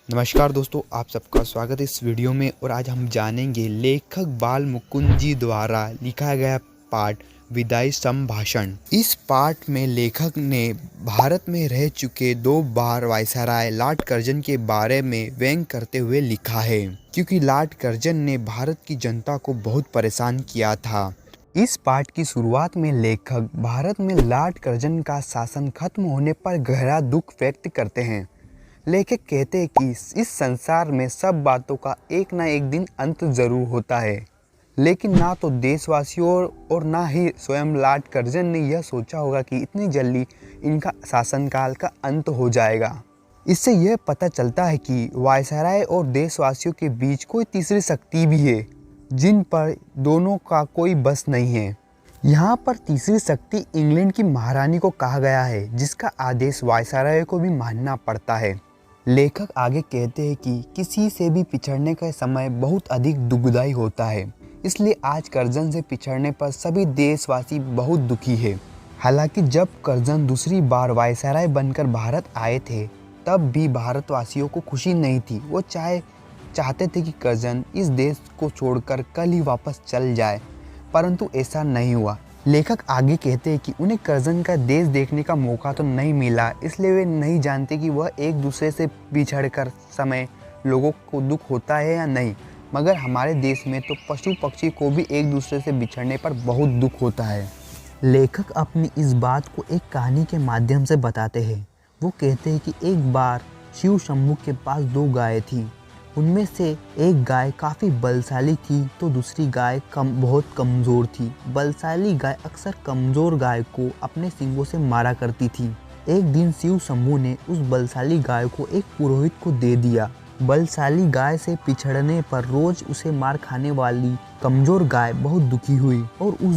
नमस्कार दोस्तों, आप सबका स्वागत है इस वीडियो में। और आज हम जानेंगे लेखक बाल मुकुंद जी द्वारा लिखा गया पाठ विदाई संभाषण। इस पाठ में लेखक ने भारत में रह चुके 2 बार वायसराय लॉर्ड कर्जन के बारे में व्यंग करते हुए लिखा है, क्योंकि लॉर्ड कर्जन ने भारत की जनता को बहुत परेशान किया था। इस पाठ की शुरुआत में लेखक भारत में लॉर्ड कर्जन का शासन खत्म होने पर गहरा दुख व्यक्त करते हैं। लेखक कहते हैं कि इस संसार में सब बातों का एक ना एक दिन अंत जरूर होता है, लेकिन ना तो देशवासियों और ना ही स्वयं लॉर्ड कर्जन ने यह सोचा होगा कि इतनी जल्दी इनका शासनकाल का अंत हो जाएगा। इससे यह पता चलता है कि वायसराय और देशवासियों के बीच कोई तीसरी शक्ति भी है, जिन पर दोनों का कोई बस नहीं है। यहाँ पर तीसरी शक्ति इंग्लैंड की महारानी को कहा गया है, जिसका आदेश वायसराय को भी मानना पड़ता है। लेखक आगे कहते हैं कि किसी से भी पिछड़ने का समय बहुत अधिक दुखदायी होता है, इसलिए आज कर्जन से पिछड़ने पर सभी देशवासी बहुत दुखी है। हालांकि जब कर्जन दूसरी बार वायसराय बनकर भारत आए थे, तब भी भारतवासियों को खुशी नहीं थी। वो चाहते थे कि कर्जन इस देश को छोड़कर कल ही वापस चल जाए, परंतु ऐसा नहीं हुआ। लेखक आगे कहते हैं कि उन्हें कर्जन का देश देखने का मौका तो नहीं मिला, इसलिए वे नहीं जानते कि वह एक दूसरे से बिछड़कर समय लोगों को दुख होता है या नहीं। मगर हमारे देश में तो पशु पक्षी को भी एक दूसरे से बिछड़ने पर बहुत दुख होता है। लेखक अपनी इस बात को एक कहानी के माध्यम से बताते हैं। वो कहते हैं कि एक बार शिव शंभू के पास 2 गायें थी। उनमें से एक गाय काफ़ी बलशाली थी तो दूसरी गाय बहुत कमज़ोर थी। बलशाली गाय अक्सर कमज़ोर गाय को अपने सींगों से मारा करती थी। एक दिन शिव शंभू ने उस बलशाली गाय को एक पुरोहित को दे दिया। बलशाली गाय से पिछड़ने पर रोज उसे मार खाने वाली कमज़ोर गाय बहुत दुखी हुई और उस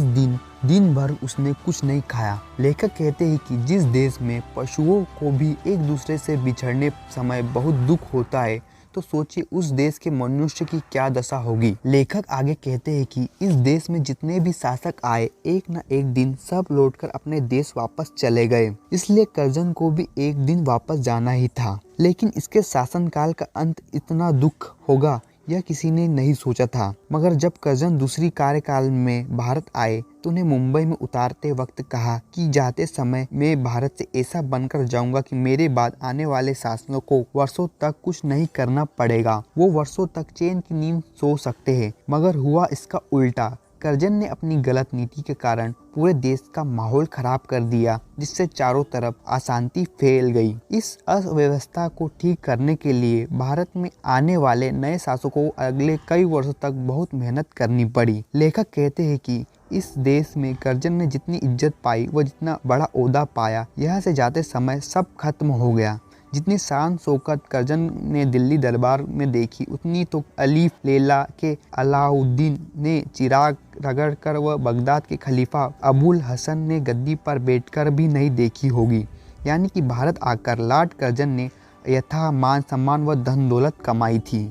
दिन भर उसने कुछ नहीं खाया। लेखक कहते हैं कि जिस देश में पशुओं को भी एक दूसरे से बिछड़ने समय बहुत दुख होता है, तो सोचिए उस देश के मनुष्य की क्या दशा होगी। लेखक आगे कहते हैं कि इस देश में जितने भी शासक आए, एक न एक दिन सब लौटकर अपने देश वापस चले गए, इसलिए कर्जन को भी एक दिन वापस जाना ही था। लेकिन इसके शासनकाल का अंत इतना दुख होगा, यह किसी ने नहीं सोचा था। मगर जब कर्जन दूसरी कार्यकाल में भारत आए, तो उन्हें मुंबई में उतारते वक्त कहा कि जाते समय मैं भारत से ऐसा बनकर जाऊंगा कि मेरे बाद आने वाले शासकों को वर्षों तक कुछ नहीं करना पड़ेगा। वो वर्षों तक चैन की नींद सो सकते हैं। मगर हुआ इसका उल्टा। कर्जन ने अपनी गलत नीति के कारण पूरे देश का माहौल खराब कर दिया, जिससे चारों तरफ अशांति फैल गई। इस अव्यवस्था को ठीक करने के लिए भारत में आने वाले नए शासकों को अगले कई वर्षों तक बहुत मेहनत करनी पड़ी। लेखक कहते हैं कि इस देश में कर्जन ने जितनी इज्जत पाई, वह जितना बड़ा ओहदा पाया, यहाँ से जाते समय सब खत्म हो गया। जितनी शान शौकत कर्जन ने दिल्ली दरबार में देखी, उतनी तो अलीफ लैला के अलाउद्दीन ने चिराग रगड़कर व बगदाद के खलीफा अबुल हसन ने गद्दी पर बैठकर भी नहीं देखी होगी। यानी कि भारत आकर लॉर्ड कर्जन ने यथा मान सम्मान व धन दौलत कमाई थी।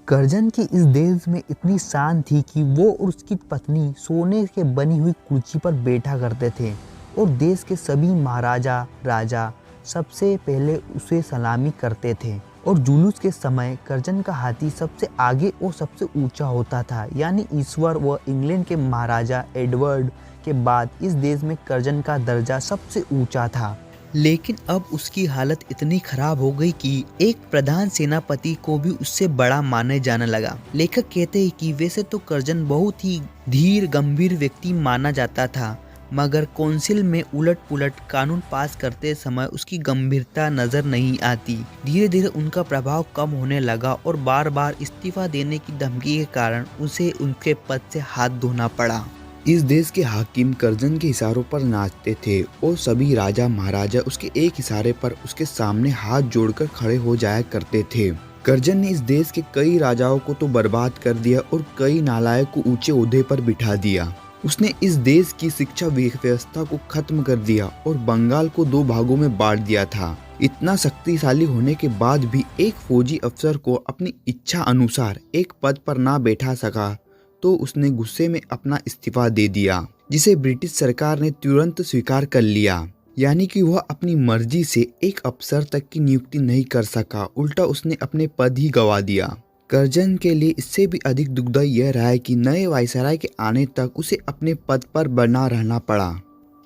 कर्जन की इस देश में इतनी शान थी कि वो और उसकी पत्नी सोने के बनी हुई कुर्सी पर बैठा करते थे और देश के सभी महाराजा राजा सबसे पहले उसे सलामी करते थे। और जुलूस के समय कर्जन का हाथी सबसे आगे और सबसे ऊंचा होता था। यानी ईश्वर व इंग्लैंड के महाराजा एडवर्ड के बाद इस देश में कर्जन का दर्जा सबसे ऊंचा था। लेकिन अब उसकी हालत इतनी खराब हो गई कि एक प्रधान सेनापति को भी उससे बड़ा माने जाने लगा। लेखक कहते हैं कि वैसे तो कर्जन बहुत ही धीर गंभीर व्यक्ति माना जाता था, मगर काउंसिल में उलट पुलट कानून पास करते समय उसकी गंभीरता नजर नहीं आती। धीरे धीरे उनका प्रभाव कम होने लगा और बार बार इस्तीफा देने की धमकी के कारण उसे उनके पद से हाथ धोना पड़ा। इस देश के हाकिम कर्जन के इशारों पर नाचते थे और सभी राजा महाराजा उसके एक इशारे पर उसके सामने हाथ जोड़कर खड़े हो जाया करते थे। कर्जन ने इस देश के कई राजाओं को तो बर्बाद कर दिया और कई नालायक को ऊंचे ओहदे पर बिठा दिया। उसने इस देश की शिक्षा व्यवस्था को खत्म कर दिया और बंगाल को 2 भागों में बांट दिया था। इतना शक्तिशाली होने के बाद भी एक फौजी अफसर को अपनी इच्छा अनुसार एक पद पर ना बैठा सका, तो उसने गुस्से में अपना इस्तीफा दे दिया, जिसे ब्रिटिश सरकार ने तुरंत स्वीकार कर लिया। यानी कि वह अपनी मर्जी से एक अफसर तक की नियुक्ति नहीं कर सका, उल्टा उसने अपने पद ही गंवा दिया। कर्जन के लिए इससे भी अधिक दुखदायी यह रहा है कि नए वायसराय के आने तक उसे अपने पद पर बना रहना पड़ा।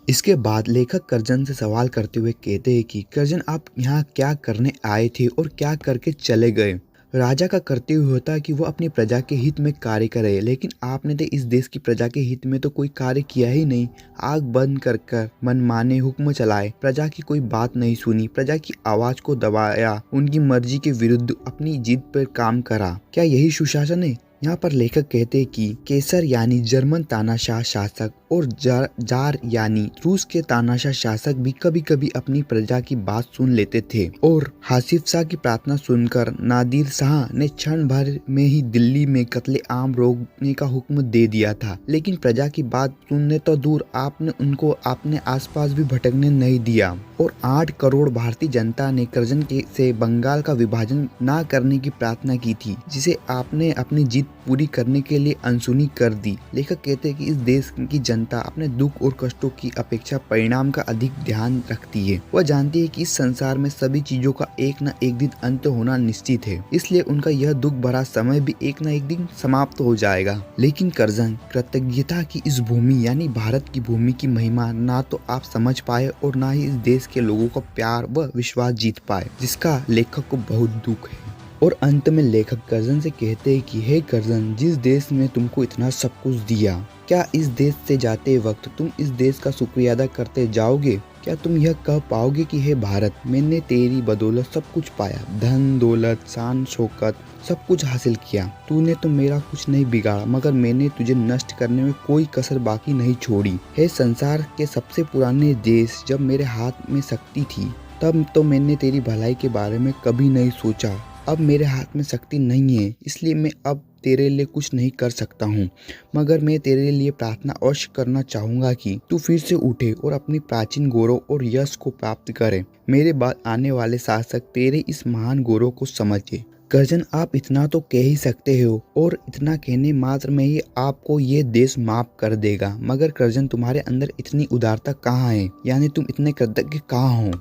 इसके बाद लेखक कर्जन से सवाल करते हुए कहते हैं कि कर्जन, आप यहाँ क्या करने आए थे और क्या करके चले गए? राजा का कर्तव्य होता है कि वो अपनी प्रजा के हित में कार्य करे, लेकिन आपने तो इस देश की प्रजा के हित में तो कोई कार्य किया ही नहीं। आग बंद कर मनमाने हुक्म चलाए, प्रजा की कोई बात नहीं सुनी, प्रजा की आवाज को दबाया, उनकी मर्जी के विरुद्ध अपनी जिद पर काम करा। क्या यही सुशासन है? यहाँ पर लेखक कहते हैं कि केसर यानी जर्मन तानाशाह शासक और जार यानी रूस के तानाशाह शासक भी कभी कभी अपनी प्रजा की बात सुन लेते थे और हासिफ शाह की प्रार्थना सुनकर नादिर शाह ने क्षण भर में ही दिल्ली में कत्ले आम रोकने का हुक्म दे दिया था। लेकिन प्रजा की बात सुनने तो दूर, आपने उनको अपने आसपास भी भटकने नहीं दिया और 8 करोड़ भारतीय जनता ने कर्जन से बंगाल का विभाजन न करने की प्रार्थना की थी, जिसे आपने अपनी जीत पूरी करने के लिए अनसुनी कर दी। लेखक कहते हैं कि इस देश की जनता अपने दुख और कष्टों की अपेक्षा परिणाम का अधिक ध्यान रखती है। वह जानती है कि इस संसार में सभी चीजों का एक न एक दिन अंत होना निश्चित है, इसलिए उनका यह दुख भरा समय भी एक न एक दिन समाप्त हो जाएगा। लेकिन कर्जन कृतज्ञता की इस भूमि यानी भारत की भूमि की महिमा ना तो आप समझ पाए और ना ही इस देश के लोगों का प्यार व विश्वास जीत पाए, जिसका लेखक को बहुत दुख है। और अंत में लेखक कर्जन से कहते हैं कि हे कर्जन, जिस देश ने तुमको इतना सब कुछ दिया, क्या इस देश से जाते वक्त तुम इस देश का शुक्रिया अदा करते जाओगे? क्या तुम यह कह पाओगे कि हे भारत, मैंने तेरी बदौलत सब कुछ पाया, धन दौलत शान शौकत सब कुछ हासिल किया, तूने तो मेरा कुछ नहीं बिगाड़ा, मगर मैंने तुझे नष्ट करने में कोई कसर बाकी नहीं छोड़ी। हे संसार के सबसे पुराने देश, जब मेरे हाथ में शक्ति थी तब तो मैंने तेरी भलाई के बारे में कभी नहीं सोचा। अब मेरे हाथ में शक्ति नहीं है, इसलिए मैं अब तेरे लिए कुछ नहीं कर सकता हूँ, मगर मैं तेरे लिए प्रार्थना अवश्य करना चाहूँगा कि तू फिर से उठे और अपनी प्राचीन गौरव और यश को प्राप्त करे। मेरे बाद आने वाले शासक तेरे इस महान गौरव को समझे। कर्जन, आप इतना तो कह ही सकते हो और इतना कहने मात्र में ही आपको ये देश माफ कर देगा, मगर कर्जन, तुम्हारे अंदर इतनी उदारता कहाँ है? यानी तुम इतने कृतज्ञ कहाँ हो?